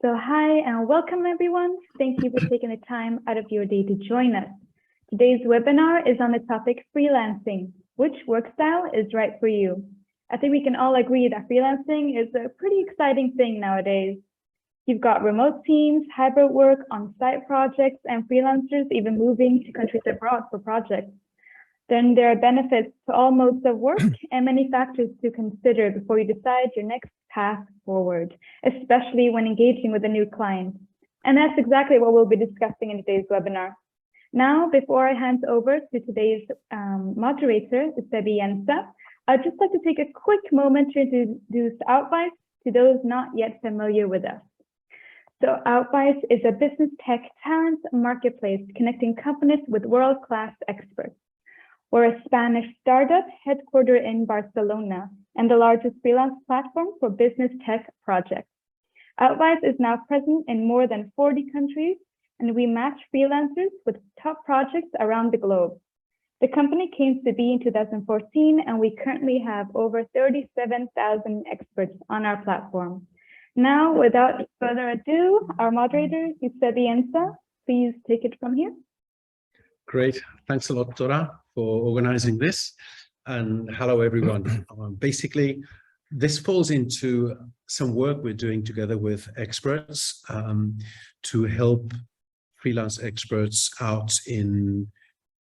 So hi and welcome everyone. Thank you for taking the time out of your day to join us. Today's webinar is on the topic freelancing. Which work style is right for you? I think we can all agree that freelancing is a pretty exciting thing nowadays. You've got remote teams, hybrid work, on-site projects, and freelancers even moving to countries abroad for projects. Then there are benefits to all modes of work and many factors to consider before you decide your next path forward, especially when engaging with a new client. And that's exactly what we'll be discussing in today's webinar. Now, before I hand over to today's moderator, Mehdizadeh, I'd just like to take a quick moment to introduce Outvise to those not yet familiar with us. So Outvise is a business tech talent marketplace connecting companies with world-class experts. We're a Spanish startup headquartered in Barcelona and the largest freelance platform for business tech projects. Outvise is now present in more than 40 countries, and we match freelancers with top projects around the globe. The company came to be in 2014, and we currently have over 37,000 experts on our platform. Now, without further ado, our moderator, Mehdizadeh, please take it from here. Great. Thanks a lot, Tora, for organizing this. And hello, everyone. Basically, this falls into some work we're doing together with experts to help freelance experts out in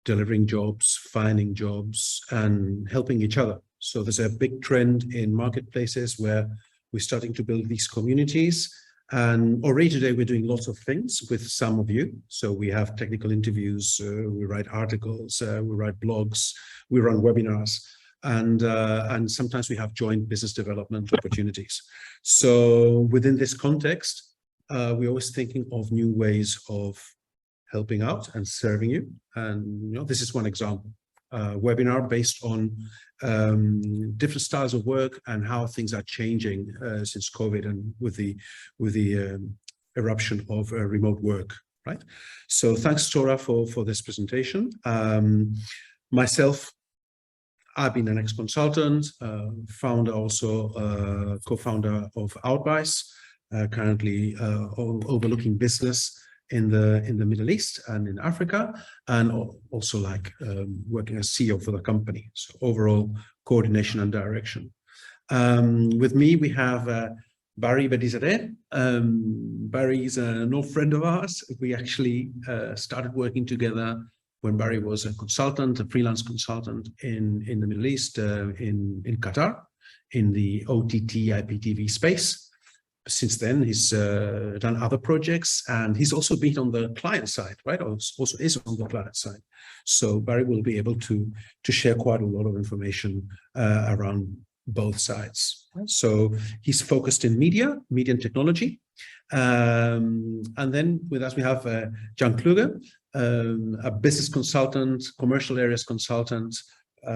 delivering jobs, finding jobs, and helping each other. So there's a big trend in marketplaces where we're starting to build these communities. And already today, we're doing lots of things with some of you. So we have technical interviews, we write articles, we write blogs, we run webinars, and sometimes we have joint business development opportunities. So within this context, we're always thinking of new ways of helping out and serving you. And this is one example. Webinar based on different styles of work and how things are changing since COVID and with the eruption of remote work, right? So thanks, Tora, for this presentation. Myself, I've been an ex-consultant, founder also, co-founder of Outvise, currently overlooking business in the Middle East and in Africa, and also working as CEO for the company. So overall coordination and direction. With me, we have Barry Mehdizadeh. Barry is an old friend of ours. We actually started working together when Barry was a consultant, a freelance consultant in the Middle East, in Qatar, in the OTT IPTV space. Since then, he's done other projects, and he's also been on the client side, right? Also is on the client side. So Barry will be able to share quite a lot of information around both sides. So he's focused in media and technology. And then with us, we have Kluge, a business consultant, commercial areas consultant,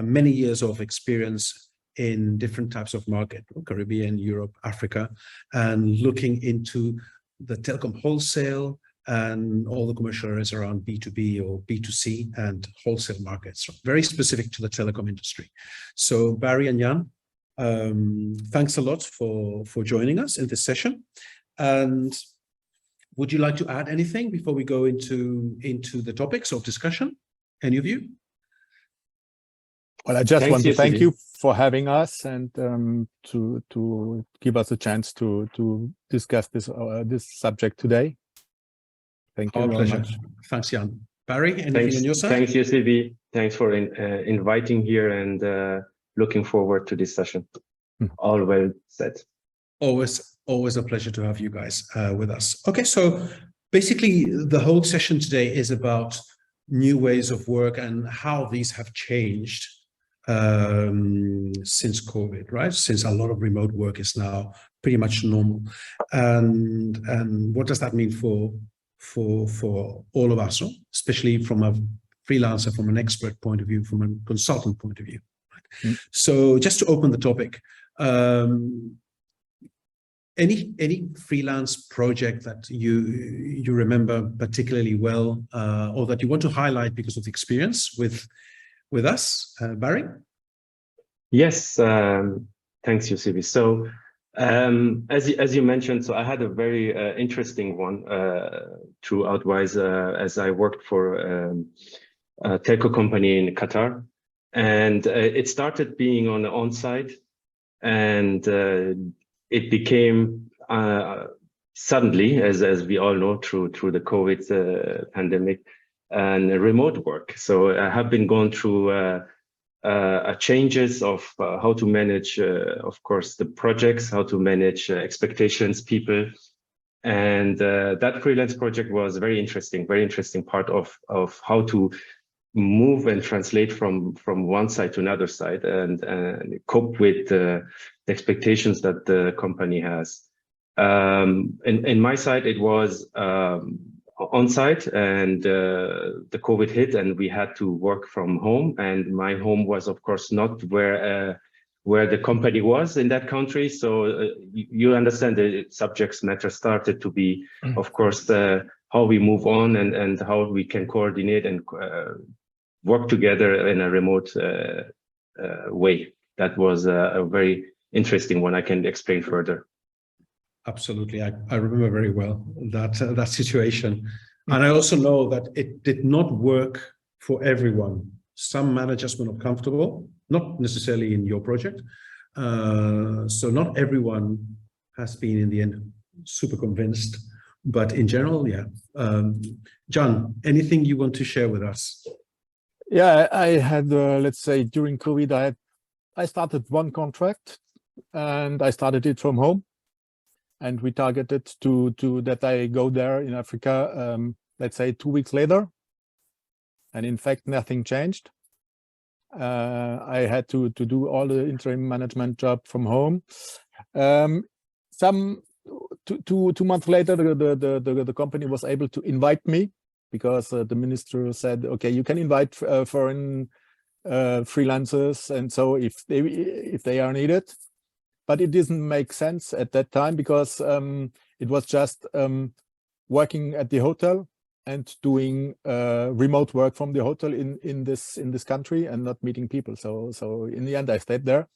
many years of experience in different types of market, Caribbean, Europe, Africa, and looking into the telecom wholesale and all the commercial areas around B2B or B2C and wholesale markets, very specific to the telecom industry. So Barry and Jan, thanks a lot for joining us in this session. And would you like to add anything before we go into the topics of discussion? Any of you? Well, I just want to thank you for having us and to give us a chance to discuss this subject today. Thank you very much. Thanks, Jan. Barry, anything on your side? Thanks, Youssevi. Thanks for inviting here and looking forward to this session. All well said. Always a pleasure to have you guys with us. Okay, so basically the whole session today is about new ways of work and how these have changed since COVID, right? Since a lot of remote work is now pretty much normal, and what does that mean for all of us, especially from a freelancer, from an expert point of view, from a consultant point of view. Right? So just to open the topic, any freelance project that you remember particularly well, or that you want to highlight because of the experience with us, Barry? Yes, thanks, Youssevi. So As you mentioned, so I had a very interesting one through Outvise as I worked for a telco company in Qatar, and it started being on the on-site, and it became suddenly, as we all know, through the COVID pandemic, and remote work. So I have been going through changes of how to manage, of course, the projects, how to manage expectations, people. And that freelance project was very interesting part of how to move and translate from one side to another side and cope with the expectations that the company has. In my side, it was on site, and the COVID hit, and we had to work from home. And my home was, of course, not where the company was in that country. So you understand the subjects matter started to be, of course, how we move on and how we can coordinate and work together in a remote way. That was a very interesting one. I can explain further. Absolutely. I remember very well that situation. And I also know that it did not work for everyone. Some managers were not comfortable, not necessarily in your project. So not everyone has been in the end super convinced, but in general, yeah. John, anything you want to share with us? Yeah, I had, let's say during COVID, I started one contract and I started it from home. And we targeted to that I go there in Africa, let's say 2 weeks later. And in fact, nothing changed. I had to do all the interim management job from home. 2 months later, the company was able to invite me because the minister said, okay, you can invite foreign freelancers. And so if they are needed. But it didn't make sense at that time because it was just working at the hotel and doing remote work from the hotel in this country and not meeting people. So in the end, I stayed there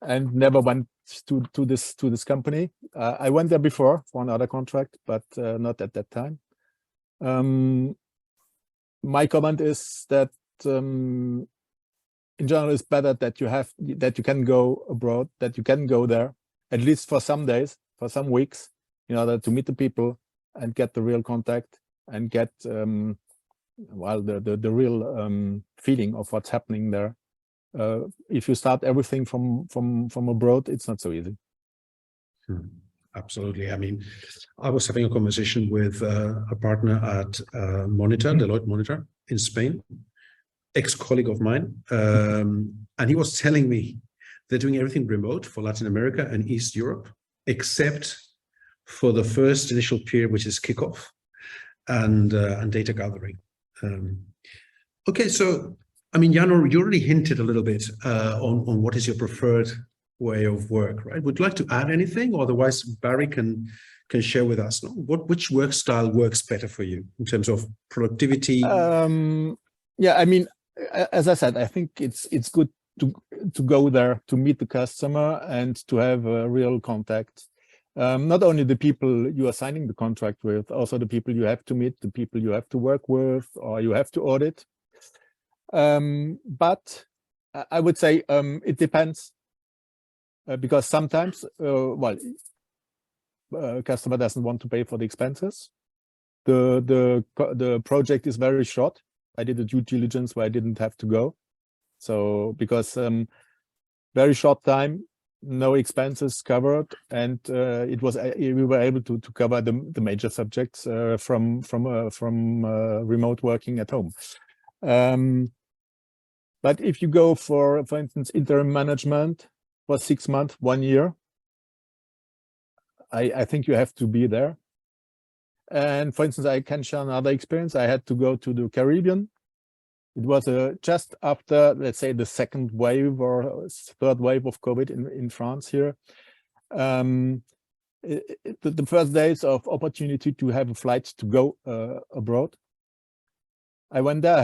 and never went to this company. I went there before for another contract, but not at that time. My comment is that in general, it's better that you can go abroad, that you can go there, at least for some days, for some weeks, in order to meet the people and get the real contact and get well the real feeling of what's happening there. If you start everything from abroad, it's not so easy. Absolutely. I mean, I was having a conversation with a partner at Deloitte Monitor in Spain, ex-colleague of mine, and he was telling me they're doing everything remote for Latin America and East Europe, except for the first initial period, which is kickoff and data gathering. Okay, so I mean, Jan, you already hinted a little bit on what is your preferred way of work, right? Would you like to add anything? Or otherwise, Barry can share with us, no? Which work style works better for you in terms of productivity? Yeah, I mean, as I said, I think it's good to go there to meet the customer and to have a real contact. Not only the people you are signing the contract with, also the people you have to meet, the people you have to work with, or you have to audit. But I would say it depends, because sometimes, customer doesn't want to pay for the expenses. The project is very short. I did a due diligence where I didn't have to go. So because very short time, no expenses covered, and we were able to cover the major subjects from remote working at home. But if you go for instance, interim management for 6 months, 1 year, I think you have to be there. And for instance, I can share another experience. I had to go to the Caribbean. It was just after, let's say, the second wave or third wave of COVID in France here. The first days of opportunity to have a flight to go abroad. I went there,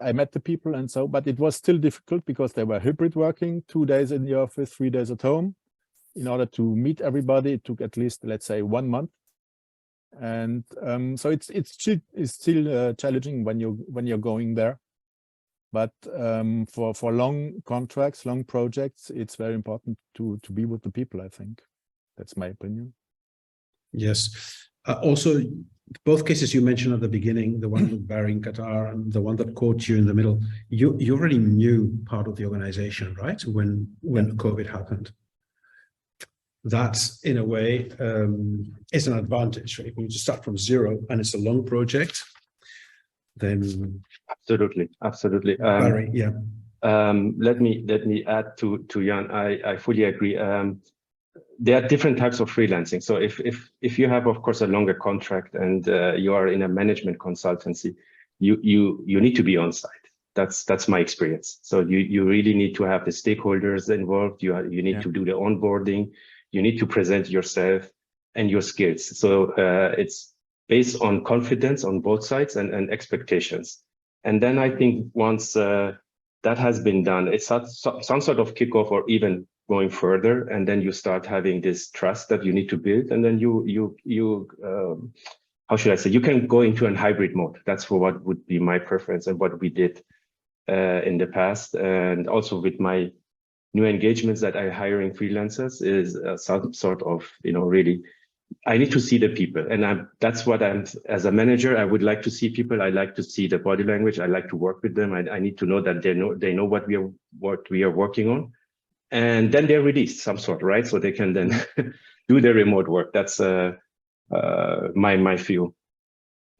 I met the people and so, but it was still difficult because they were hybrid working, 2 days in the office, 3 days at home. in order to meet everybody, it took at least, let's say, 1 month. And so it's still challenging when you're going there. But for long contracts, long projects, it's very important to be with the people, I think. That's my opinion. Yes. Also, both cases you mentioned at the beginning, the one with Barry in Qatar and the one that caught you in the middle, you already knew part of the organization, right? When COVID happened. That's, in a way, is an advantage, right? When you start from zero and it's a long project, then absolutely. Barry, yeah. Let me add to Jan. I fully agree. There are different types of freelancing. So if you have, of course, a longer contract and you are in a management consultancy, you need to be on site. That's my experience. So you really need to have the stakeholders involved. You need to do the onboarding. You need to present yourself and your skills. So it's based on confidence on both sides and expectations. And then I think once that has been done, it's some sort of kickoff or even going further, and then you start having this trust that you need to build, and then you how should I say, you can go into a hybrid mode. That's for what would be my preference and what we did in the past, and also with my new engagements that I hiring freelancers is some sort of, really, I need to see the people, and that's what I'm, as a manager, I would like to see people. I like to see the body language. I like to work with them. I need to know that they know what we are working on, and then they're released some sort, right? So they can then do their remote work. That's my few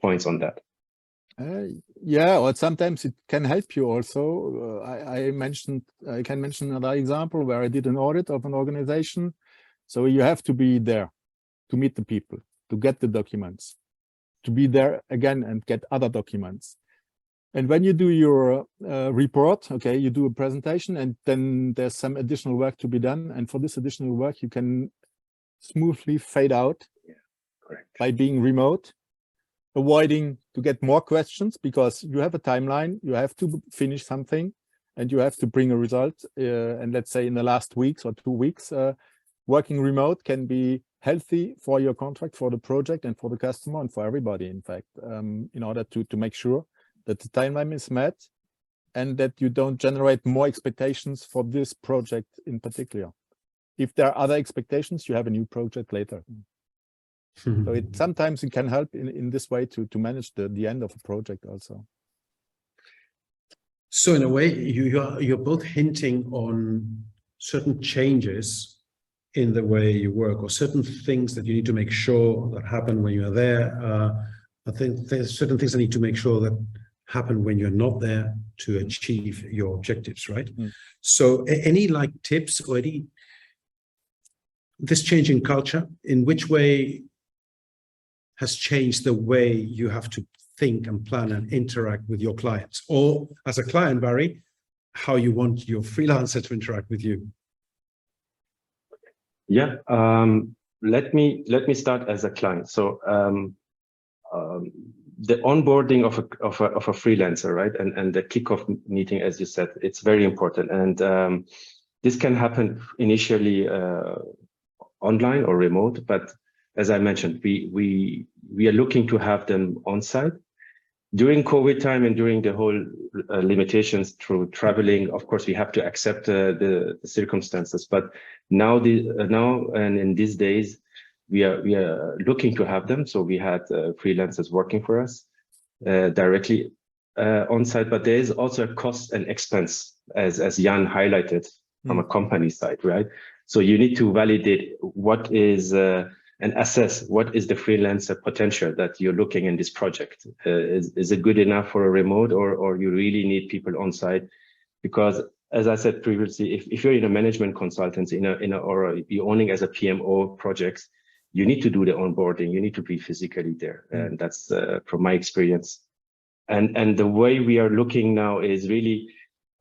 points on that. Yeah, or sometimes it can help you also. I can mention another example where I did an audit of an organization. So you have to be there to meet the people, to get the documents, to be there again and get other documents. And when you do your report, okay, you do a presentation and then there's some additional work to be done. And for this additional work, you can smoothly fade out by being remote, avoiding to get more questions because you have a timeline, you have to finish something and you have to bring a result. And let's say in the last weeks or 2 weeks, working remote can be healthy for your contract, for the project and for the customer and for everybody, in fact, in order to make sure that the timeline is met and that you don't generate more expectations for this project in particular. If there are other expectations, you have a new project later. So sometimes it can help in this way to manage the end of a project also. So in a way, you're both hinting on certain changes in the way you work, or certain things that you need to make sure that happen when you're there. I think there's certain things that need to make sure that happen when you're not there to achieve your objectives, right? So any like tips or this change in culture, in which way has changed the way you have to think and plan and interact with your clients, or as a client, Barry, how you want your freelancer to interact with you? Yeah, let me start as a client. So the onboarding of a freelancer, right, and the kickoff meeting, as you said, it's very important, and this can happen initially online or remote, but as I mentioned, we are looking to have them on site. During COVID time and during the whole limitations through traveling, of course, we have to accept the circumstances. But now and in these days, we are looking to have them. So we had freelancers working for us directly on site. But there is also a cost and expense, as Jan highlighted, from a company side, right? So you need to validate what is and assess what is the freelancer potential that you're looking in this project. Is it good enough for a remote, or you really need people on site? Because as I said previously, if you're in a management consultancy or you're owning as a PMO projects, you need to do the onboarding. You need to be physically there, and that's from my experience. And the way we are looking now is really,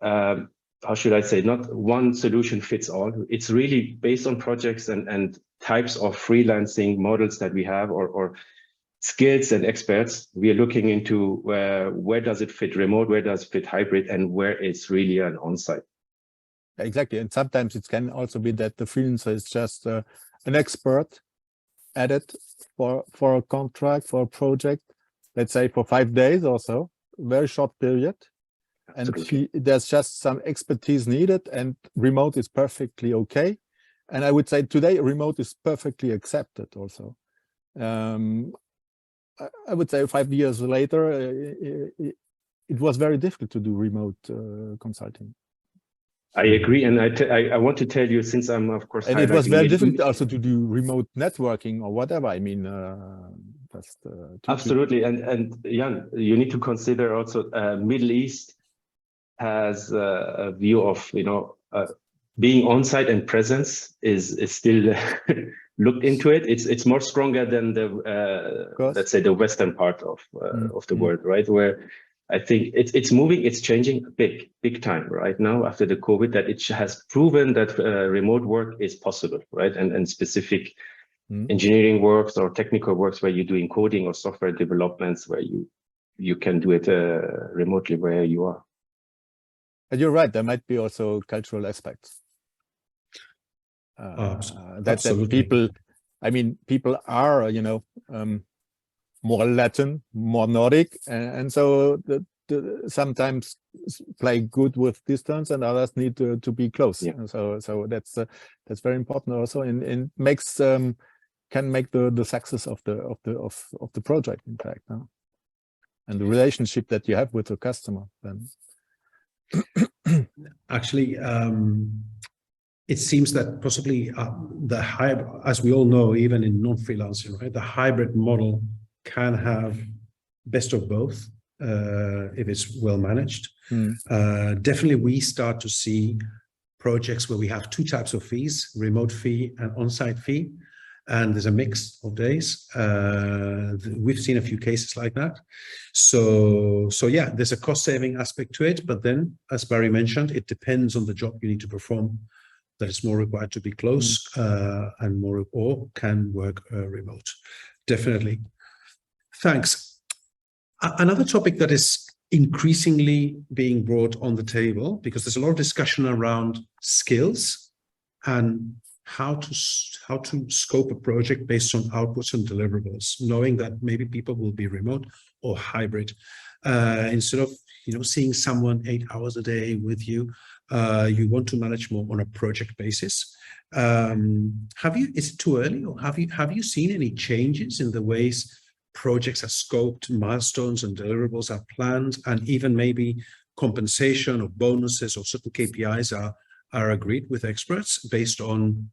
how should I say, not one solution fits all. It's really based on projects and types of freelancing models that we have, or skills and experts. We are looking into where does it fit remote, where does it fit hybrid, and where it's really an on-site. Exactly. And sometimes it can also be that the freelancer is just an expert added for a contract, for a project, let's say for 5 days or so, very short period. And there's just some expertise needed, and remote is perfectly okay. And I would say today remote is perfectly accepted also. I would say 5 years later, it was very difficult to do remote consulting. I agree, and I want to tell you, since I'm of course, and it was very difficult also to do remote networking or whatever. I mean, absolutely, and Jan, you need to consider also Middle East has a view of being on site and presence is still looked into it. It's more stronger than the let's say the Western part of the world, right? Where I think it's moving, it's changing big time right now after the COVID, that it has proven that remote work is possible, right? And specific engineering works or technical works where you're doing coding or software developments where you can do it remotely where you are. And you're right, there might be also cultural aspects. That people, I mean, people are, more Latin, more Nordic, and so sometimes play good with distance, and others need to be close. Yeah. So that's very important also, and makes can make the success of the project, in fact, and the relationship that you have with the customer. Then actually, it seems that possibly the hybrid, as we all know, even in non-freelancing, right, the hybrid model can have best of both if it's well managed. Definitely, we start to see projects where we have two types of fees: remote fee and on-site fee, and there's a mix of days. We've seen a few cases like that. So yeah, there's a cost-saving aspect to it, but then, as Barry mentioned, it depends on the job you need to perform, that it's more required to be close and more, or can work remote. Definitely. Thanks. Another topic that is increasingly being brought on the table, because there's a lot of discussion around skills and how to scope a project based on outputs and deliverables, knowing that maybe people will be remote or hybrid. Instead of seeing someone 8 hours a day with you, you want to manage more on a project basis. Is it too early, or have you seen any changes in the ways projects are scoped, milestones and deliverables are planned, and even maybe compensation or bonuses or certain KPIs are agreed with experts based on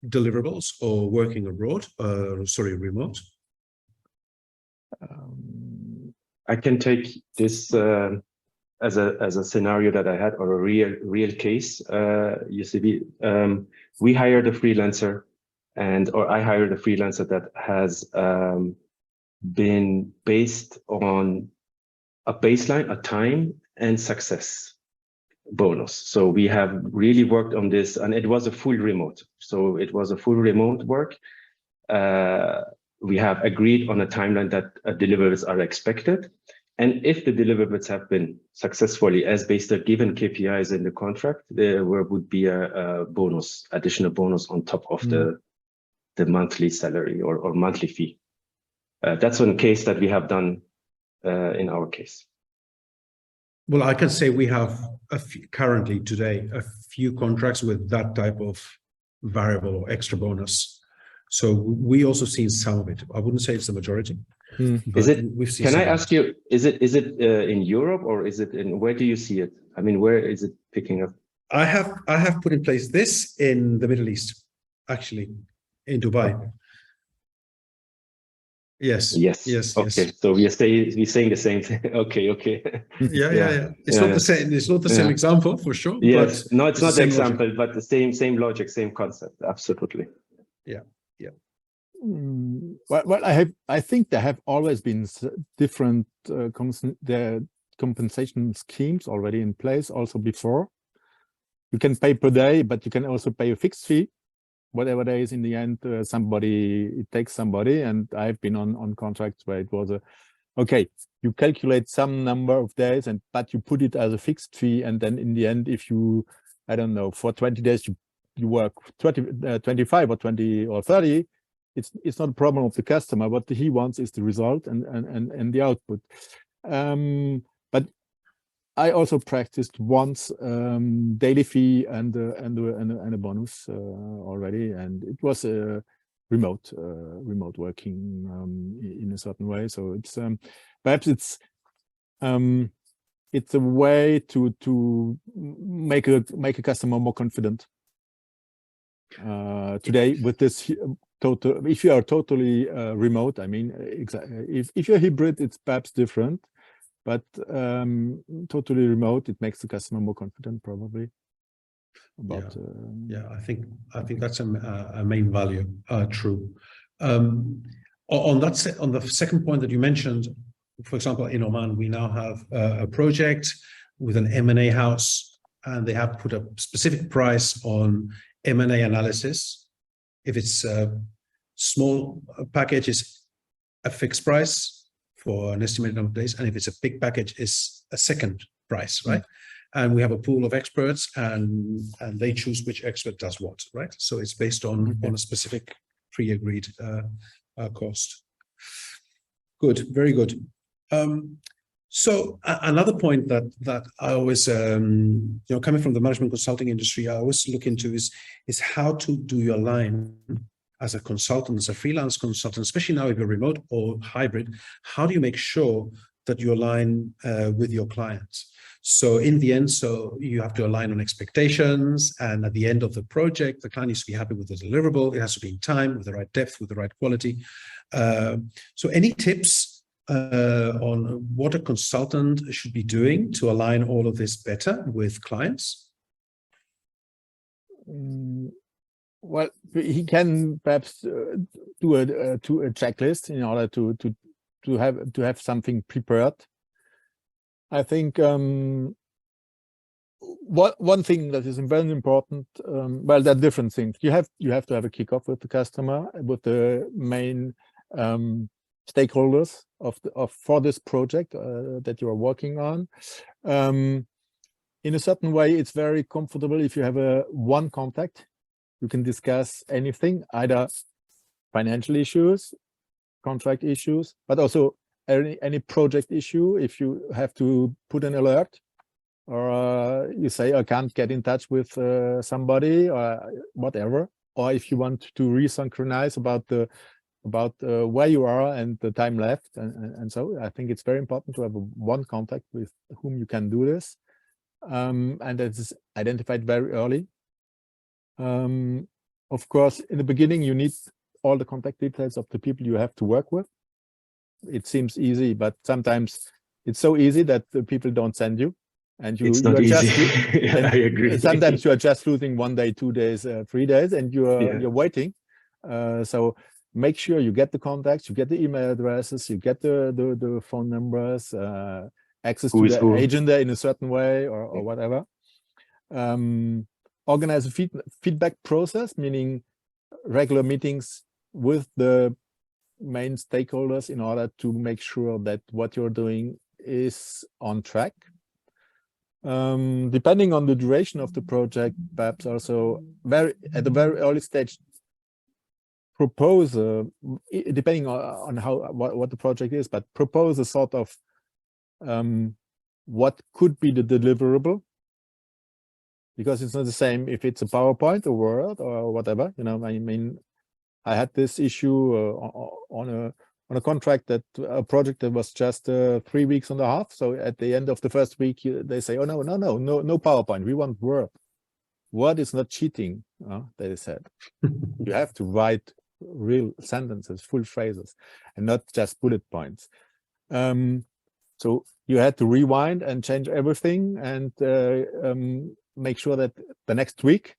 deliverables or working abroad, remote? I can take this as a scenario that I had, or a real case. We hired a freelancer, or I hired a freelancer that has been based on a baseline, a time and success bonus. So we have really worked on this, and it was a full remote. So it was a full remote work. We have agreed on a timeline that deliverables are expected. And if the deliverables have been successfully as based on given KPIs in the contract, there would be a bonus, additional bonus on top of the monthly salary or monthly fee. That's one case that we have done in our case. Well, I can say we have currently today a few contracts with that type of variable or extra bonus. So we also seen some of it. I wouldn't say it's the majority. Is it? Can I ask you? Is it in Europe, or is it in? Where do you see it? I mean, where is it picking up? I have put in place this in the Middle East, actually, in Dubai. Yes. Okay, so we're saying the same thing. Okay. Yeah. It's not the same. It's not the same example for sure. Yes. But no, it's not the example, logic. but the same logic, same concept. Absolutely. Yeah. Well, I think there have always been different compensation schemes already in place also before. You can pay per day, but you can also pay a fixed fee. Whatever there is in the end, it takes somebody. And I've been on contracts where it was okay, you calculate some number of days, but you put it as a fixed fee. And then in the end, if you I don't know, for 20 days you work 25 or 20 or 30, it's not a problem of the customer. What he wants is the result and the output. But I also practiced once daily fee and a bonus already, and it was a remote working in a certain way. So it's perhaps it's a way to make a customer more confident. Today with this total, if you are totally remote, I mean, if you're hybrid, it's perhaps different, but totally remote, it makes the customer more confident, probably. About I think that's a main value. True. On the second point that you mentioned, for example, in Oman, we now have a project with an M&A house, and they have put a specific price on M&A analysis. If it's a small package, it's a fixed price for an estimated number of days, and if it's a big package, it's a second price, right? And we have a pool of experts, and they choose which expert does what, right? So it's based on a specific pre-agreed cost. Good, very good. So another point that I always, coming from the management consulting industry, I always look into is how to do your line as a consultant, as a freelance consultant, especially now if you're remote or hybrid. How do you make sure that you align with your clients? So in the end, you have to align on expectations, and at the end of the project, the client needs to be happy with the deliverable. It has to be in time, with the right depth, with the right quality. So any tips on what a consultant should be doing to align all of this better with clients? Well, he can perhaps do a checklist in order to have something prepared. I think one thing that is very important. Well, there are different things. You have to have a kickoff with the customer, with the main stakeholders for this project that you are working on. In a certain way, it's very comfortable if you have one contact. You can discuss anything, either financial issues, contract issues, but also any project issue. If you have to put an alert, or you say I can't get in touch with somebody or whatever, or if you want to resynchronize about where you are and the time left, and so I think it's very important to have one contact with whom you can do this, and that is identified very early. Of course, in the beginning, you need all the contact details of the people you have to work with. It seems easy, but sometimes it's so easy that the people don't send you, and it's not easy. I agree. Sometimes you are just losing 1 day, 2 days, 3 days, and you're waiting. So make sure you get the contacts, you get the email addresses, you get the phone numbers, access to the agenda in a certain way, or whatever. Organize a feedback process, meaning regular meetings with the main stakeholders in order to make sure that what you're doing is on track. Depending on the duration of the project, perhaps also at a very early stage, propose, depending on what the project is, but propose a sort of what could be the deliverable, because it's not the same if it's a PowerPoint or Word or whatever. I mean, I had this issue on a contract, that a project that was just 3 weeks and a half. So at the end of the first week, they say, "Oh no PowerPoint. We want Word." Word is not cheating, they said. You have to write real sentences, full phrases, and not just bullet points. So you had to rewind and change everything, and make sure that the next week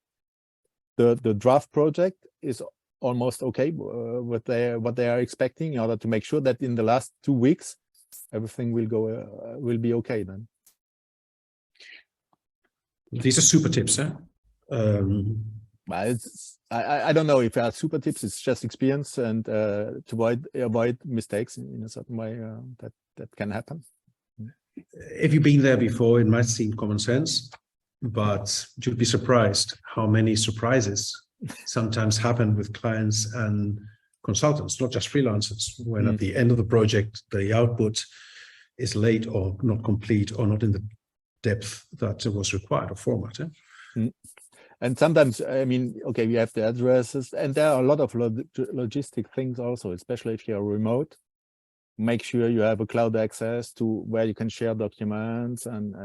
the draft project is almost okay with what they are expecting, in order to make sure that in the last 2 weeks everything will be okay then. These are super tips, huh? Well, I don't know if there are super tips. It's just experience, and to avoid mistakes in a certain way that can happen. If you've been there before, it might seem common sense. but you'd be surprised how many surprises sometimes happen with clients and consultants, not just freelancers, when at the end of the project, the output is late or not complete or not in the depth that was required or format. And sometimes, I mean, okay, we have the addresses, and there are a lot of logistic things also, especially if you're remote. Make sure you have a cloud access to where you can share documents and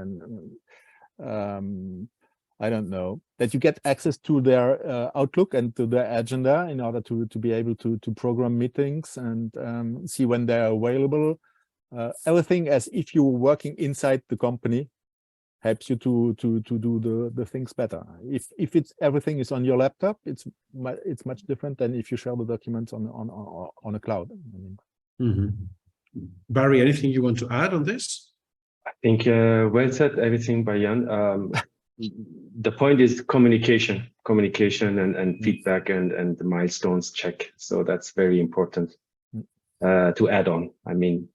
I don't know, that you get access to their Outlook and to their agenda in order to be able to program meetings and see when they're available. Everything as if you were working inside the company helps you to do the things better. If it's everything is on your laptop, it's much different than if you share the documents on a cloud. I mean. Barry, anything you want to add on this? I think well said, everything by Jan. The point is communication and feedback and the milestones check. So that's very important to add on. I mean,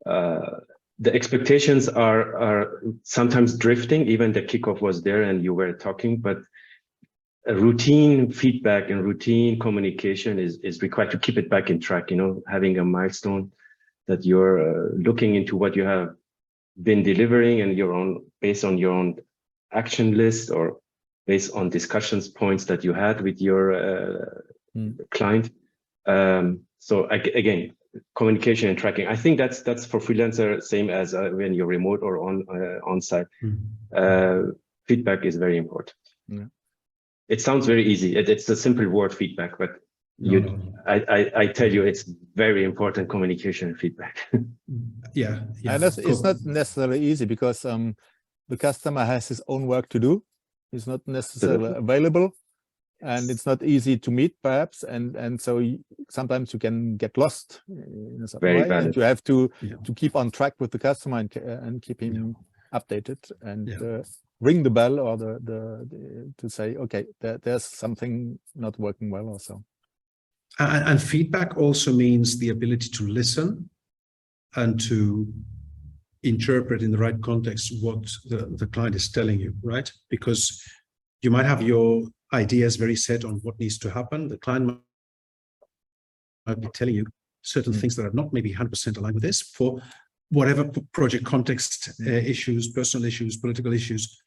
the expectations are sometimes drifting. Even the kickoff was there and you were talking, but a routine feedback and routine communication is required to keep it back in track. You know, having a milestone that you're looking into what you have been delivering and your own based on your own action list or based on discussions points that you had with your client. So again, communication and tracking. I think that's for freelancer, same as when you're remote or on site. Feedback is very important. Yeah. It sounds very easy. It's a simple word, feedback, but I tell you, it's very important, communication and feedback. Yeah. And it's not necessarily easy because the customer has his own work to do. It's not necessarily available, and it's not easy to meet, perhaps. And so sometimes you can get lost in a certain way, and you have to keep on track with the customer and keep him updated and ring the bell or to say, okay, there's something not working well or so. And feedback also means the ability to listen and to interpret in the right context what the client is telling you, right? Because you might have your ideas very set on what needs to happen. The client might be telling you certain things that are not maybe 100% aligned with this for whatever project context, issues, personal issues, political issues.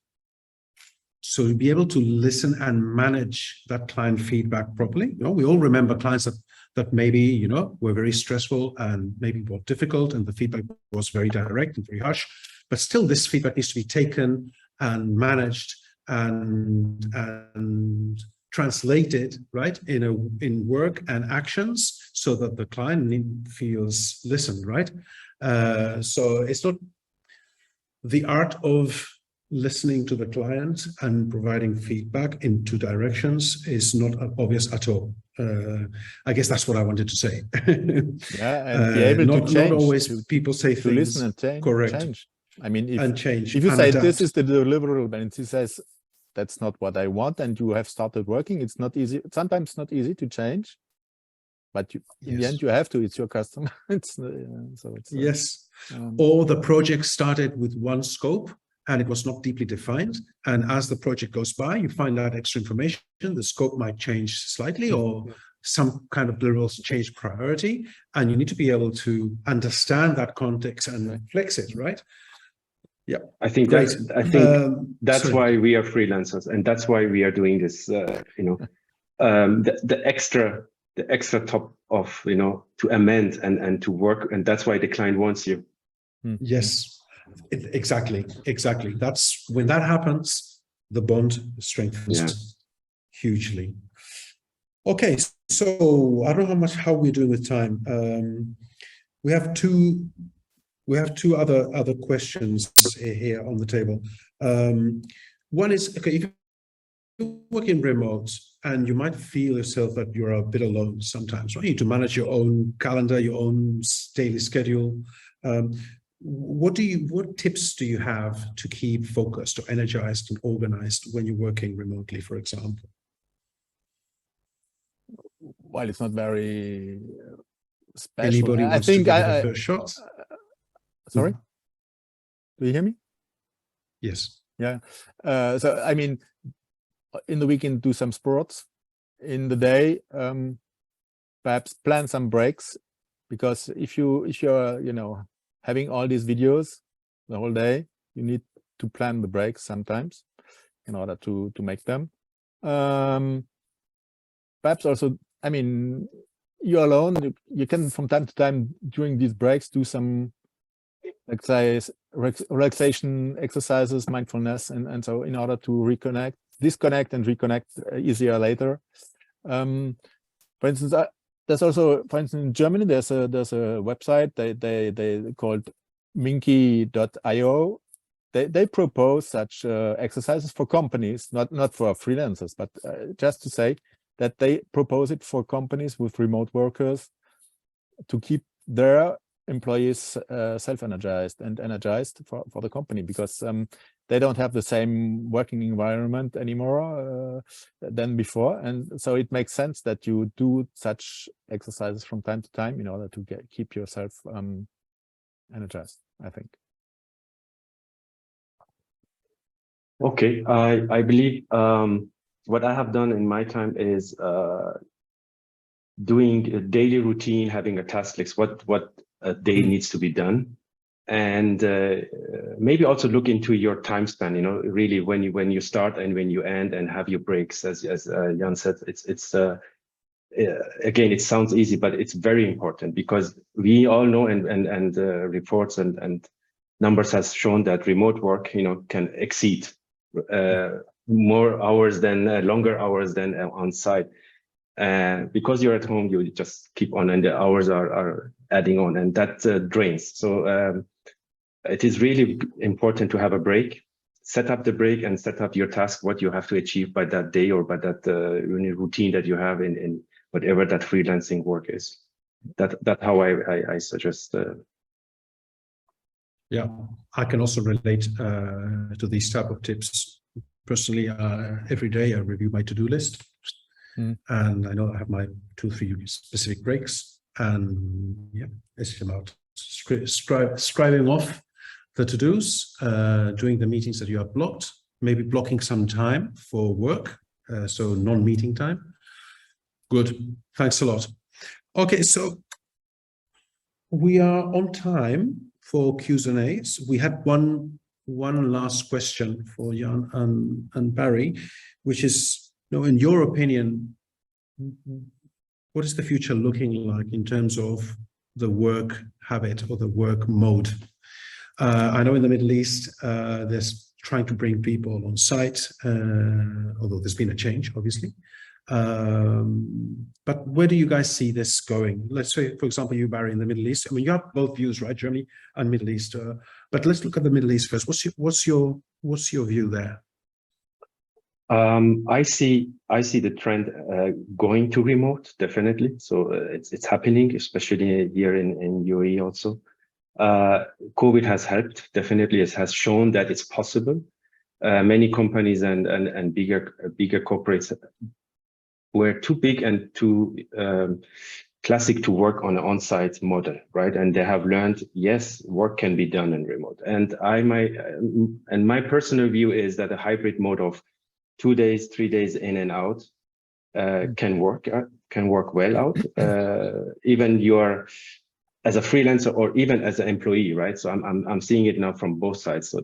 So to be able to listen and manage that client feedback properly. You know, we all remember clients that maybe, you know, were very stressful and maybe more difficult, and the feedback was very direct and very harsh. But still, this feedback needs to be taken and managed and translated, right, in work and actions, so that the client feels listened, right? So it's not the art of listening to the client and providing feedback in two directions is not obvious at all. I guess that's what I wanted to say. Yeah, and be able to change. Not always people say to things. Listen and change. Correct. Change. I mean, if you say adapt. This is the deliverable, and he says that's not what I want, and you have started working, it's not easy. Sometimes not easy to change, but in the end you have to. It's your customer. Yes. Or the project started with one scope and it was not deeply defined. And as the project goes by, you find out extra information. The scope might change slightly, or some kind of deliverables change priority. And you need to be able to understand that context and flex it, right? Yeah, I think that's why we are freelancers, and that's why we are doing this. The extra top of to amend and to work, and that's why the client wants you. Yes. Exactly. That's when that happens, the bond strengthens hugely. Okay, so I don't know how we're doing with time. We have two other questions here on the table. One is, okay, if you work in remote and you might feel yourself that you're a bit alone sometimes, right? You need to manage your own calendar, your own daily schedule. What tips do you have to keep focused or energized and organized when you're working remotely, for example? Well, it's not very special. Anybody wants to give it a first shot? Sorry? Do you hear me? Yes. Yeah. So I mean, in the weekend do some sports. In the day, perhaps plan some breaks, because if you're having all these videos the whole day, you need to plan the breaks sometimes in order to make them. Perhaps also, I mean, you're alone, you can from time to time during these breaks do some relaxation exercises, mindfulness, and so in order to disconnect and reconnect easier later. For instance, there's also, for instance, in Germany, there's a website they called minky.io. They propose such exercises for companies, not for freelancers, but just to say that they propose it for companies with remote workers to keep their employees self-energized and energized for the company, because they don't have the same working environment anymore than before. And so it makes sense that you do such exercises from time to time in order to keep yourself energized, I think. Okay, I believe what I have done in my time is doing a daily routine, having a task list, what a day needs to be done, and maybe also look into your time span. Really when you start and when you end, and have your breaks. As Jan said, it's again, it sounds easy, but it's very important, because we all know, and reports and numbers has shown that remote work can exceed more hours than longer hours than on site. Because you're at home, you just keep on, and the hours are adding on, and that drains. So it is really important to have a break, set up the break, and set up your task, what you have to achieve by that day, or by that routine that you have in whatever that freelancing work is. That's how I suggest. Yeah, I can also relate to these type of tips. Personally, every day I review my to-do list. And I know I have my 2-3 specific breaks, and yeah, it's about scribing off the to-dos, doing the meetings that you have blocked, maybe blocking some time for work, so non-meeting time. Good, thanks a lot. Okay, so we are on time for Q's and A's. We had one last question for Jan and Barry, which is, in your opinion, what is the future looking like in terms of the work habit or the work mode? I know in the Middle East, there's trying to bring people on site, although there's been a change, obviously. But where do you guys see this going? Let's say, for example, you, Barry, in the Middle East. I mean, you have both views, right? Germany and Middle East. But let's look at the Middle East first. What's your view there? I see the trend going to remote, definitely. So it's happening, especially here in UAE also. COVID has helped, definitely. It has shown that it's possible. Many companies and bigger corporates were too big and too classic to work on an on-site model, right? And they have learned, yes, work can be done in remote. And my personal view is that a hybrid mode of 2 days, 3 days in and out can work well out. Even you're as a freelancer or even as an employee, right? So I'm seeing it now from both sides. So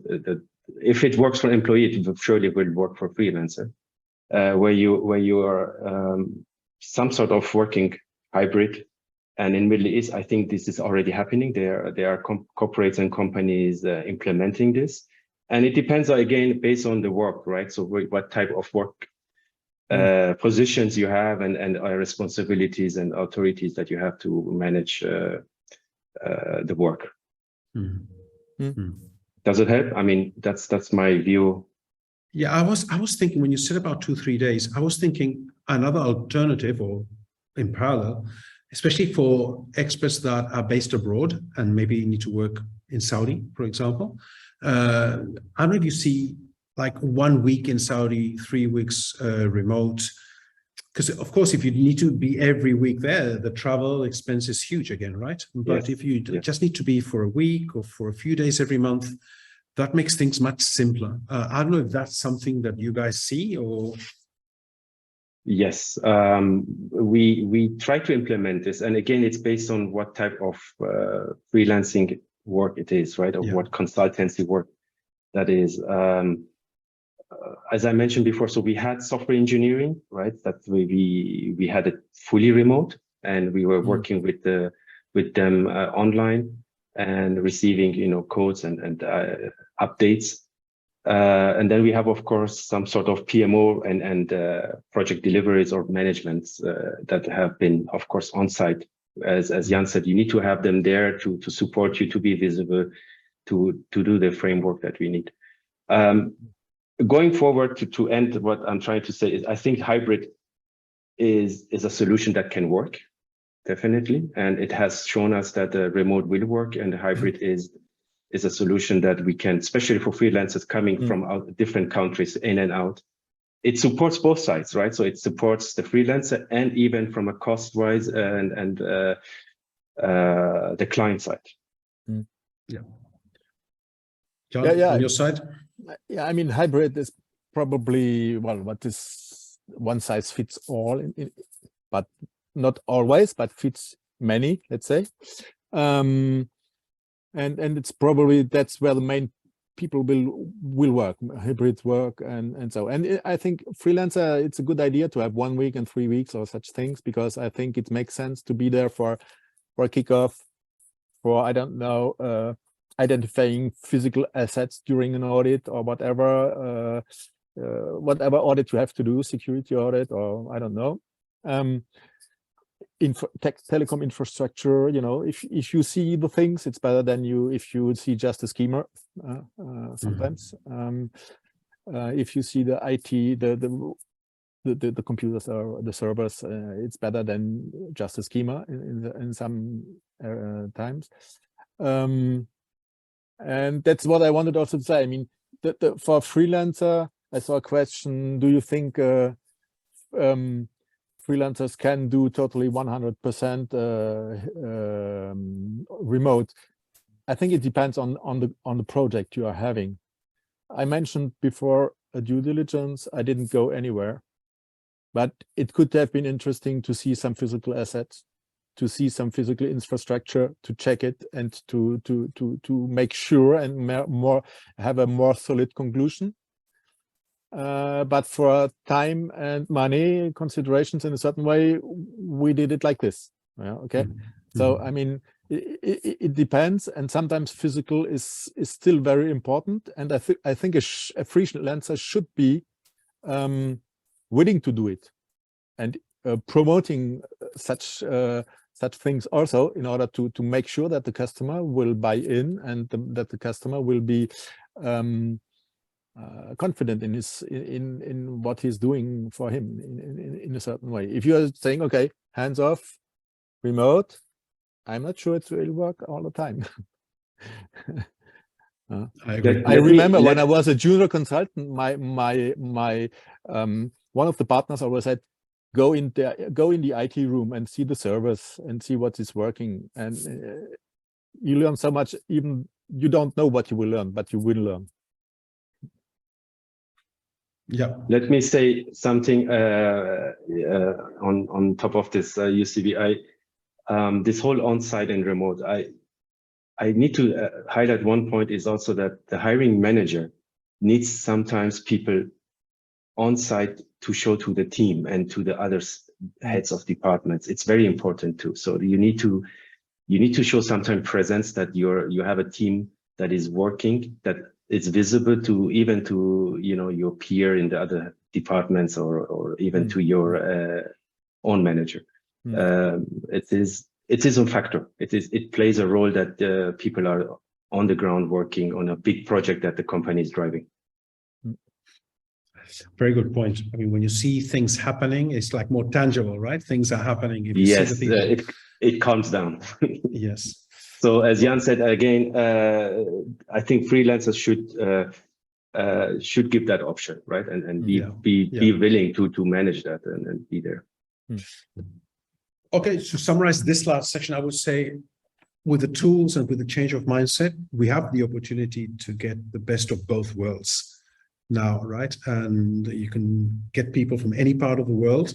if it works for an employee, it surely will work for freelancer, where you are some sort of working hybrid. And in Middle East, I think this is already happening. There are corporates and companies implementing this. And it depends, again, based on the work, right? So what type of work positions you have and responsibilities and authorities that you have to manage the work. Does it help? I mean, that's my view. Yeah, I was thinking when you said about 2-3 days, I was thinking another alternative, or in parallel, especially for experts that are based abroad and maybe need to work in Saudi, for example. I don't know if you see like 1 week in Saudi, 3 weeks remote, because of course, if you need to be every week there, the travel expense is huge again, right? But if you just need to be for a week or for a few days every month, that makes things much simpler. I don't know if that's something that you guys see or. Yes, we try to implement this, and again, it's based on what type of freelancing work it is, right? Or what consultancy work that is. As I mentioned before, so we had software engineering, right? That we had it fully remote, and we were working with them online and receiving, codes and updates. And then we have, of course, some sort of PMO and project deliveries or managements that have been, of course, on site. As Jan said, you need to have them there to support you, to be visible, to do the framework that we need. Going forward, to end what I'm trying to say is, I think hybrid is a solution that can work, definitely, and it has shown us that the remote will work, and the hybrid is a solution that we can, especially for freelancers coming from different countries in and out. It supports both sides, right? So it supports the freelancer and even from a cost-wise and the client side. Yeah. John, on your side? Yeah, I mean, hybrid is probably, well, what is one size fits all, but not always, but fits many, let's say. And it's probably, that's where the main people will work, hybrid work and so. And I think freelancer, it's a good idea to have 1 week and 3 weeks or such things, because I think it makes sense to be there for a kickoff, for, I don't know, identifying physical assets during an audit or whatever audit you have to do, security audit, or I don't know. Telecom infrastructure, if you see the things, it's better than if you see just a schema sometimes. If you see the IT, the computers or the servers, it's better than just a schema in some times. And that's what I wanted also to say. I mean, for a freelancer, I saw a question, do you think freelancers can do totally 100% remote? I think it depends on the project you are having. I mentioned before a due diligence. I didn't go anywhere, but it could have been interesting to see some physical assets, to see some physical infrastructure, to check it, and to make sure and have a more solid conclusion. But for time and money considerations in a certain way, we did it like this. Yeah, okay. So I mean, it depends, and sometimes physical is still very important. And I think a freelancer should be willing to do it and promoting such things also, in order to make sure that the customer will buy in, and that the customer will be confident in what he's doing for him in a certain way. If you are saying, okay, hands off, remote, I'm not sure it will work all the time. I agree. I remember when I was a junior consultant, my one of the partners always said, go in the IT room and see the servers and see what is working, and you learn so much. Even you don't know what you will learn, but you will learn. Yeah. Let me say something on top of this, UCB. This whole on-site and remote, I need to highlight one point, is also that the hiring manager needs sometimes people on-site to show to the team and to the other heads of departments. It's very important too. So you need to show sometimes presence, that you have a team that is working, that it's visible to even to your peer in the other departments, or even to your own manager. It is a factor. It plays a role that people are on the ground working on a big project that the company is driving. Very good point. I mean, when you see things happening, it's like more tangible, right? Things are happening. If you yes, see the people. It calms down. Yes. So as Jan said again, I think freelancers should give that option, right? And be willing to manage that and be there. Okay, to summarize this last section, I would say with the tools and with the change of mindset, we have the opportunity to get the best of both worlds now, right? And you can get people from any part of the world,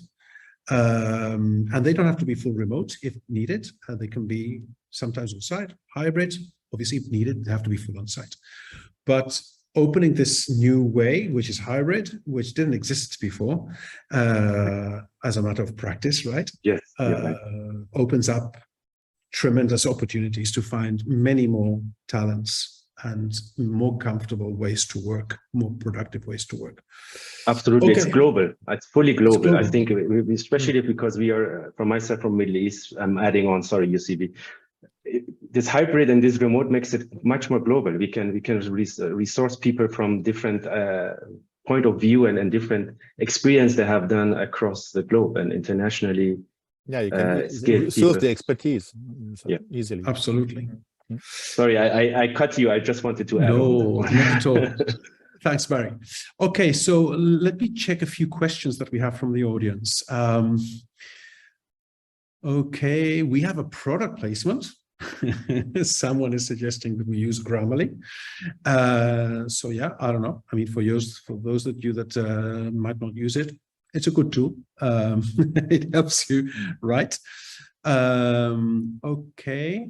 and they don't have to be full remote if needed. They can be sometimes on site, hybrid. Obviously, if needed, they have to be full on site. But opening this new way, which is hybrid, which didn't exist before, as a matter of practice, right? Yes. Opens up tremendous opportunities to find many more talents and more comfortable ways to work, more productive ways to work. Absolutely, Okay. it's global. It's fully global. Global. I think, especially because we are, from my side, from Middle East. I'm adding on. Sorry, UCB. This hybrid and this remote makes it much more global. We can resource people from different point of view and different experience they have done across the globe and internationally. Yeah, you can source the expertise easily. Absolutely. Sorry, I cut you. I just wanted to add on that one. Not at all. Thanks, Barry. Okay, so let me check a few questions that we have from the audience. Okay, we have a product placement. Someone is suggesting that we use Grammarly. So yeah, I don't know. I mean, for those of you that might not use it, it's a good tool. It helps you, right? Okay.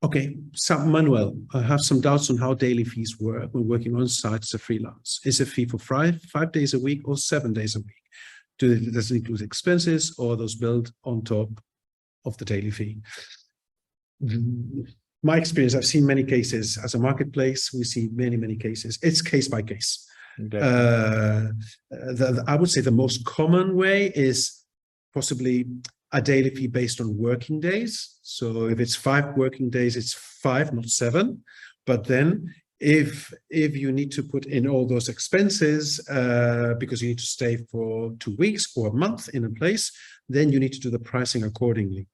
Okay, so Manuel, I have some doubts on how daily fees work when working on site as a freelance. Is a fee for 5 days a week or 7 days a week? Does it include expenses or are those billed on top of the daily fee? My experience, I've seen many cases as a marketplace. We see many cases. It's case by case. Okay. I would say the most common way is possibly a daily fee based on working days. So if it's 5 working days, it's 5, not 7. But then if you need to put in all those expenses because you need to stay for 2 weeks or a month in a place, then you need to do the pricing accordingly.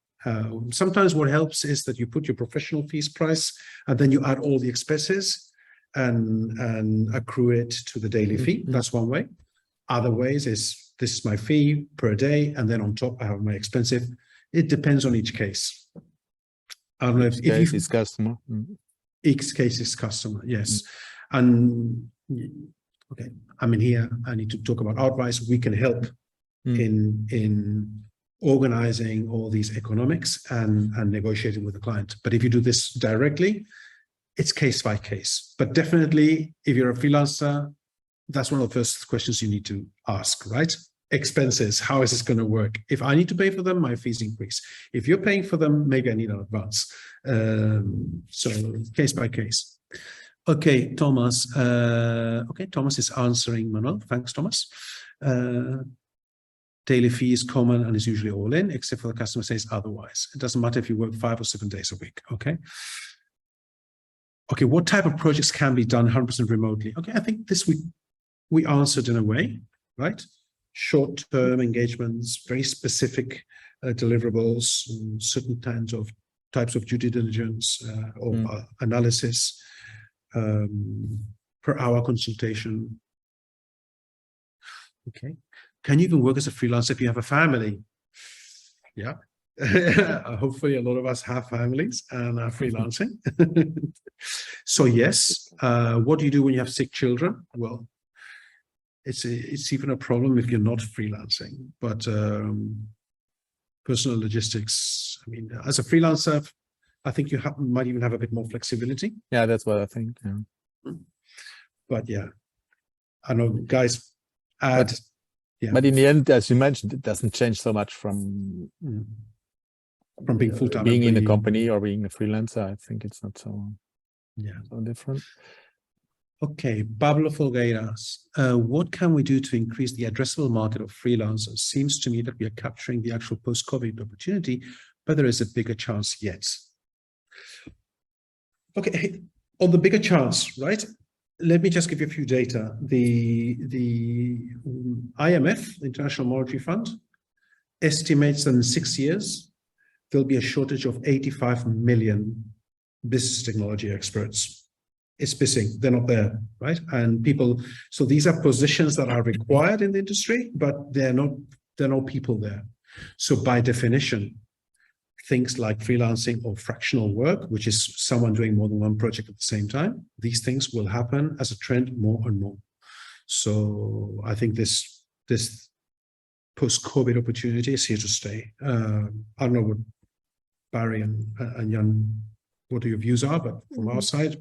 Sometimes what helps is that you put your professional fees price and then you add all the expenses and accrue it to the daily fee. That's one way. Other ways is this is my fee per day, and then on top I have my expensive. It depends on each case. I don't know if case is customer. Each case is customer, yes. And okay, I mean here I need to talk about Outvise. We can help in organizing all these economics and negotiating with the client. But if you do this directly, it's case by case. But definitely, if you're a freelancer, that's one of the first questions you need to ask, right? Expenses, how is this going to work? If I need to pay for them, my fees increase. If you're paying for them, maybe I need an advance. So case by case. Okay, Thomas. Okay, Thomas is answering Manuel. Thanks, Thomas. Daily fee is common and is usually all in, except for the customer says otherwise. It doesn't matter if you work 5 or 7 days a week. Okay. Okay, what type of projects can be done 100% remotely? Okay, I think this we answered in a way, right? Short-term engagements, very specific deliverables, certain types of due diligence or analysis, per hour consultation. Okay. Can you even work as a freelancer if you have a family? Yeah. Hopefully a lot of us have families and are freelancing. So yes, what do you do when you have sick children? Well, it's even a problem if you're not freelancing, but personal logistics, I mean, as a freelancer, I think you might even have a bit more flexibility. Yeah, that's what I think. Yeah. But yeah, I know guys add. Yeah. But in the end, as you mentioned, it doesn't change so much from being full-time, being in a company or being a freelancer. I think it's not so different. Okay, Pablo Folgueiras, what can we do to increase the addressable market of freelancers? Seems to me that we are capturing the actual post-COVID opportunity, but there is a bigger chance yet. Okay, on the bigger chance, right? Let me just give you a few data. The IMF, the International Monetary Fund, estimates that in 6 years, there'll be a shortage of 85 million business technology experts. It's missing, they're not there, right? And people, so these are positions that are required in the industry, but there are no people there. So by definition, things like freelancing or fractional work, which is someone doing more than one project at the same time. These things will happen as a trend more and more. So I think this post-COVID opportunity is here to stay. I don't know what Barry and Jan, what your views are, but from our side.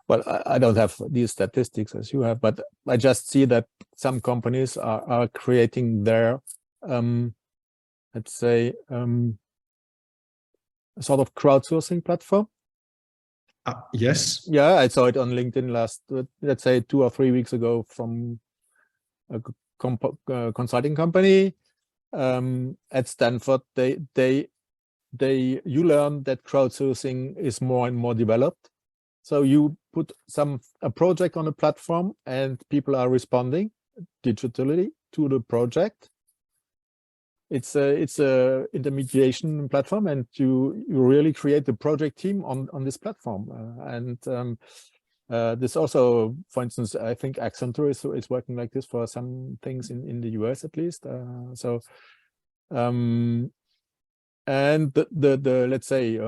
Well, I don't have these statistics as you have, but I just see that some companies are creating their, let's say, a sort of crowdsourcing platform. Yes. Yeah, I saw it on LinkedIn last, let's say 2 or 3 weeks ago from a consulting company at Stanford. You learn that crowdsourcing is more and more developed. So you put a project on a platform and people are responding digitally to the project. It's a intermediation platform, and you really create the project team on this platform. This also, for instance, I think Accenture is working like this for some things in the US at least. And the let's say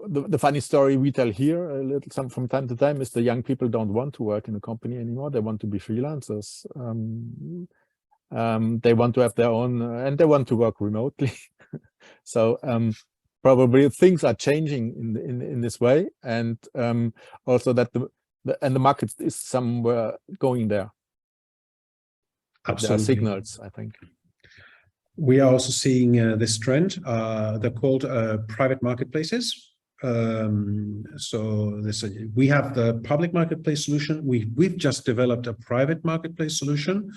the funny story we tell here a little from time to time is the young people don't want to work in a company anymore. They want to be freelancers. They want to have their own, and they want to work remotely. So probably things are changing in this way, and also that the market is somewhere going there. Absolutely. There are signals, I think. We are also seeing this trend. They're called private marketplaces. So we have the public marketplace solution. We've just developed a private marketplace solution.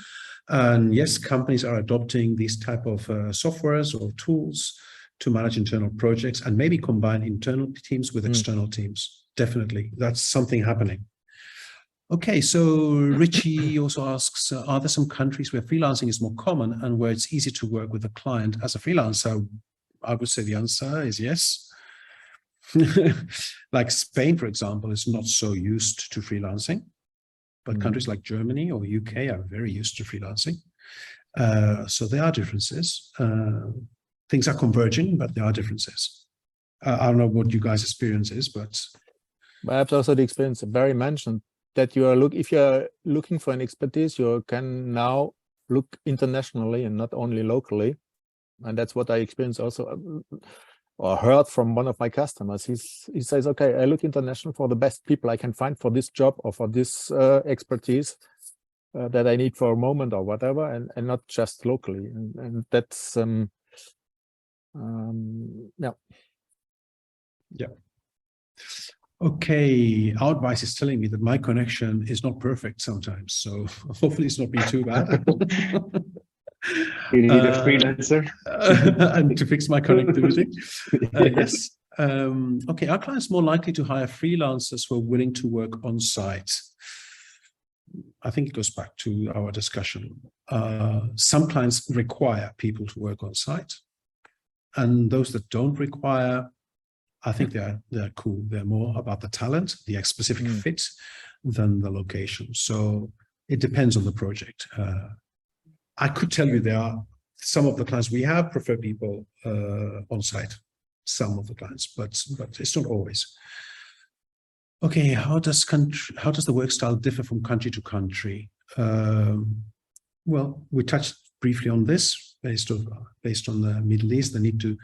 And yes, companies are adopting these type of softwares or tools to manage internal projects and maybe combine internal teams with external teams. Definitely, that's something happening. Okay, so Richie also asks, are there some countries where freelancing is more common and where it's easy to work with a client as a freelancer? I would say the answer is yes. Like Spain, for example, is not so used to freelancing, but countries like Germany or UK are very used to freelancing. So there are differences. Things are converging, but there are differences. I don't know what you guys' experience is, but perhaps also the experience Barry mentioned, that if you're looking for an expertise, you can now look internationally and not only locally. And that's what I experienced also, or heard from one of my customers. He says, okay, I look international for the best people I can find for this job or for this expertise that I need for a moment or whatever, and not just locally. And that's, yeah. Yeah. Okay, Outvise is telling me that my connection is not perfect sometimes, so hopefully it's not been too bad. You need a freelancer and to fix my connectivity. Yes. Okay, are clients more likely to hire freelancers who are willing to work on site? I think it goes back to our discussion. Some clients require people to work on site, and those that don't require, I think they're cool. They're more about the talent, the specific fit, than the location. So it depends on the project. I could tell you there are some of the clients we have prefer people on site. Some of the clients, but it's not always. Okay, how does the work style differ from country to country? Well, we touched briefly on this based on the Middle East. They need to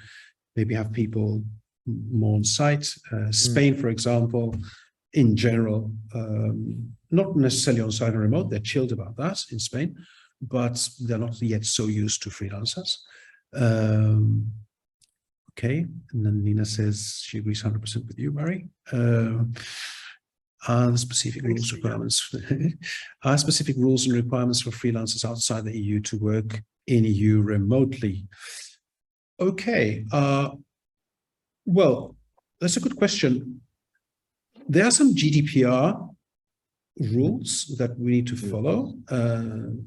maybe have people more on site. Spain, for example, in general, not necessarily on site and remote. They're chilled about that in Spain, but they're not yet so used to freelancers. Okay, and then Nina says she agrees 100% with you, Barry. Are the specific rules requirements? Are specific rules and requirements for freelancers outside the EU to work in EU remotely? Okay. Well, that's a good question. There are some GDPR rules that we need to follow.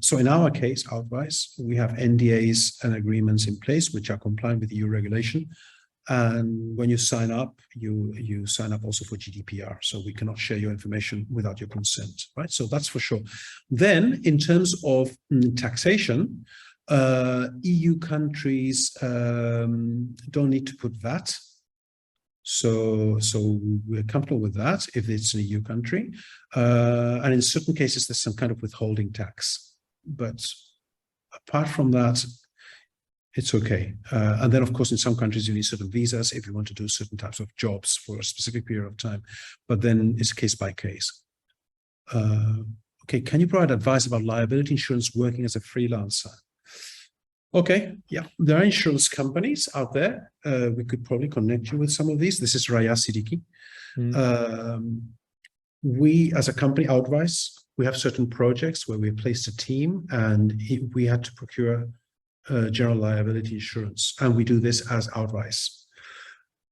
So in our case, Outvise, we have NDAs and agreements in place which are compliant with EU regulation. And when you sign up, you sign up also for GDPR. So we cannot share your information without your consent, right? So that's for sure. Then in terms of taxation, EU countries don't need to put VAT. So we're comfortable with that if it's an EU country. And in certain cases, there's some kind of withholding tax. But apart from that, it's okay. And then, of course, in some countries, you need certain visas if you want to do certain types of jobs for a specific period of time. But then it's case by case. Okay, can you provide advice about liability insurance working as a freelancer? Okay, yeah, there are insurance companies out there. We could probably connect you with some of these. This is Raya Siddiqui. We, as a company, Outvise, we have certain projects where we placed a team and we had to procure general liability insurance. And we do this as Outvise.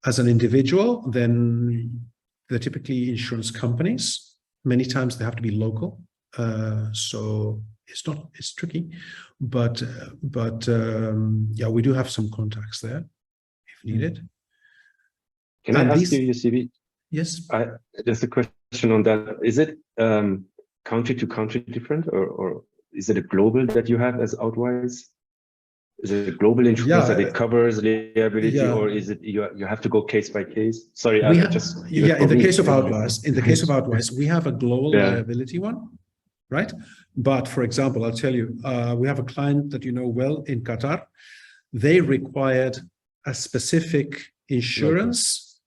As an individual, then they're typically insurance companies. Many times they have to be local. So it's tricky, but yeah, we do have some contacts there if needed. Can I ask you, Yusibi? Yes. Just a question on that. Is it country to country different, or is it a global that you have as Outvise? Is it a global insurance that it covers liability, or is it you have to go case by case? Sorry, in the case of Outvise, we have a global liability one. Right. But for example, I'll tell you, we have a client that you know well in Qatar. They required a specific insurance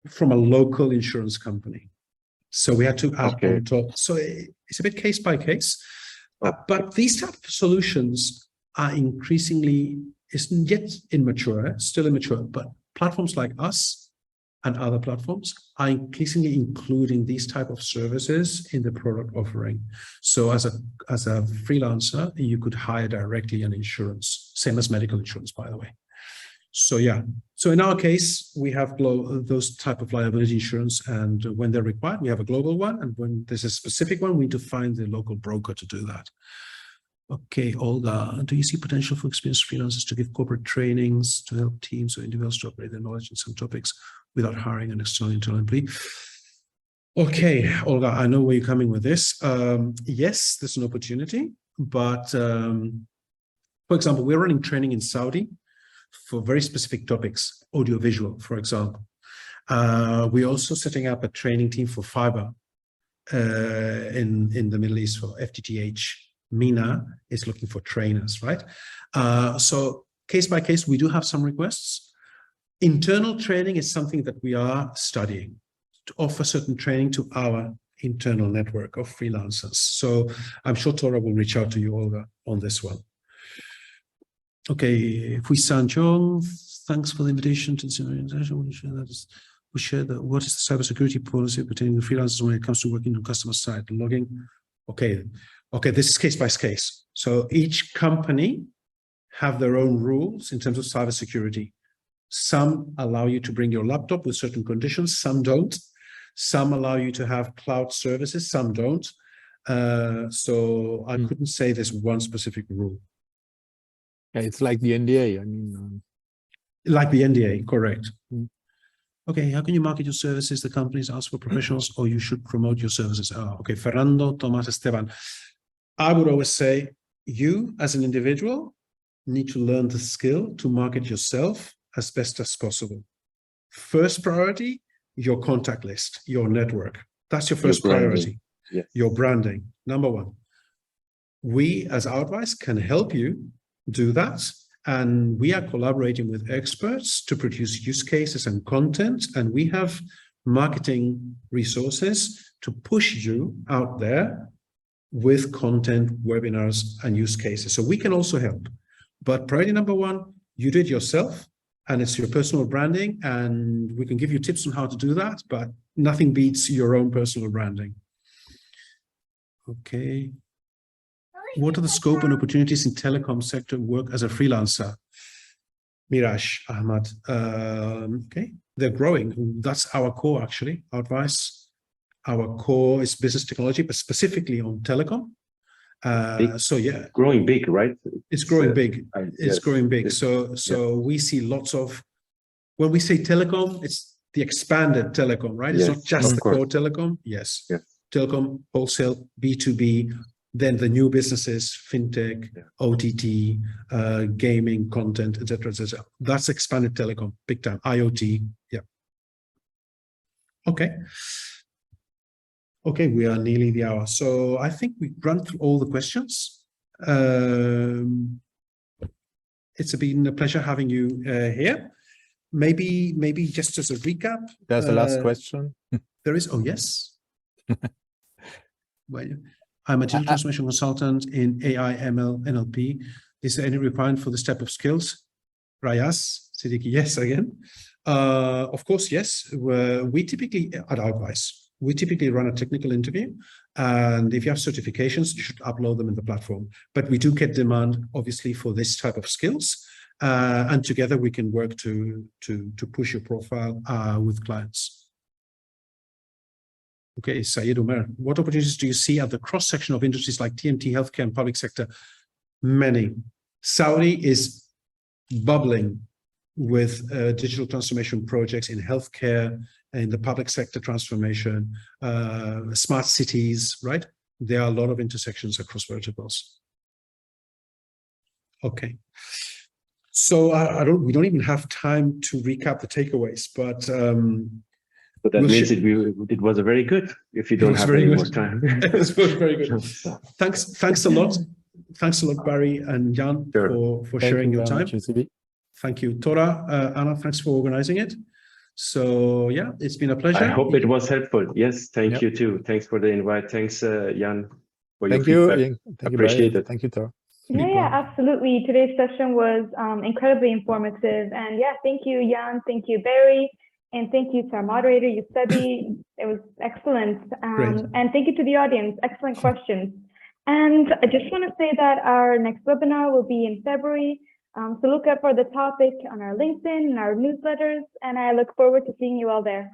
from a local insurance company. So we had to add on top. So it's a bit case by case. But these type of solutions are increasingly, it's yet immature, still immature, but platforms like us and other platforms are increasingly including these type of services in the product offering. So as a freelancer, you could hire directly an insurance, same as medical insurance, by the way. So yeah, so in our case, we have those type of liability insurance, and when they're required, we have a global one, and when there's a specific one, we need to find the local broker to do that. Okay, Olga, do you see potential for experienced freelancers to give corporate trainings to help teams or individuals to upgrade their knowledge in some topics without hiring an external internal employee? Okay, Olga, I know where you're coming with this. Yes, there's an opportunity, but for example, we're running training in Saudi for very specific topics, audiovisual, for example. We're also setting up a training team for fiber in the Middle East for FTTH. MENA is looking for trainers, right? So case by case, we do have some requests. Internal training is something that we are studying to offer certain training to our internal network of freelancers. So I'm sure Tora will reach out to you, Olga, on this one. Okay, Fui Sanchong, thanks for the invitation to this organization. We share what is the cybersecurity policy pertaining to freelancers when it comes to working on customer side logging. Okay, this is case by case. So each company have their own rules in terms of cybersecurity. Some allow you to bring your laptop with certain conditions, some don't. Some allow you to have cloud services, some don't. So I couldn't say there's one specific rule. Yeah, it's like the NDA. I mean, like the NDA, correct. Okay, how can you market your services? The companies ask for professionals, or you should promote your services. Okay, Fernando, Tomas, Esteban. I would always say you as an individual need to learn the skill to market yourself as best as possible. First priority, your contact list, your network. That's your first priority. Yes. Your branding, number one. We as Outvise can help you do that. And we are collaborating with experts to produce use cases and content. And we have marketing resources to push you out there with content, webinars, and use cases. So we can also help. But priority number one, you do it yourself, and it's your personal branding, and we can give you tips on how to do that, but nothing beats your own personal branding. Okay. What are the scope and opportunities in telecom sector work as a freelancer? Miraj Ahmad. Okay, they're growing. That's our core, actually, Outvise. Our core is business technology, but specifically on telecom. So yeah, growing big, right? It's growing big. It's growing big. So we see lots of, when we say telecom, it's the expanded telecom, right? It's not just the core telecom. Yes. Telecom, wholesale, B2B, then the new businesses, fintech, OTT, gaming, content, etc., etc. That's expanded telecom, big time. IoT, yeah. Okay. Okay, we are nearly the hour. So I think we run through all the questions. It's been a pleasure having you here. Maybe just as a recap. There's the last question. There is, oh yes. Well, I'm a digital transformation consultant in AI, ML, NLP. Is there any requirement for this type of skills? Rayas, Siddiqui, yes, again. Of course, yes. We typically, at Outvise, we typically run a technical interview. And if you have certifications, you should upload them in the platform. But we do get demand, obviously, for this type of skills. And together we can work to push your profile with clients. Okay, Sayed Umar, what opportunities do you see at the cross-section of industries like TMT, healthcare, and public sector? Many. Saudi is bubbling with digital transformation projects in healthcare, in the public sector transformation, smart cities, right? There are a lot of intersections across verticals. Okay. So we don't even have time to recap the takeaways, but that means it was a very good. If you don't have any more time, it was very good. Thanks a lot. Thanks a lot, Barry and Jan, for sharing your time. Thank you, Tora. Anna, thanks for organizing it. So yeah, it's been a pleasure. I hope it was helpful. Yes, thank you too. Thanks for the invite. Thanks, Jan, for your feedback. Appreciate it. Thank you, Tora. Yeah, absolutely. Today's session was incredibly informative. And yeah, thank you, Jan. Thank you, Barry. And thank you to our moderator, Youssef. It was excellent. And thank you to the audience. Excellent questions. And I just want to say that our next webinar will be in February. So look out for the topic on our LinkedIn and our newsletters. And I look forward to seeing you all there.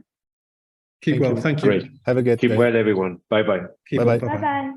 Keep well. Thank you. Great. Have a good day. Keep well, everyone. Bye-bye. Bye-bye. Bye-bye.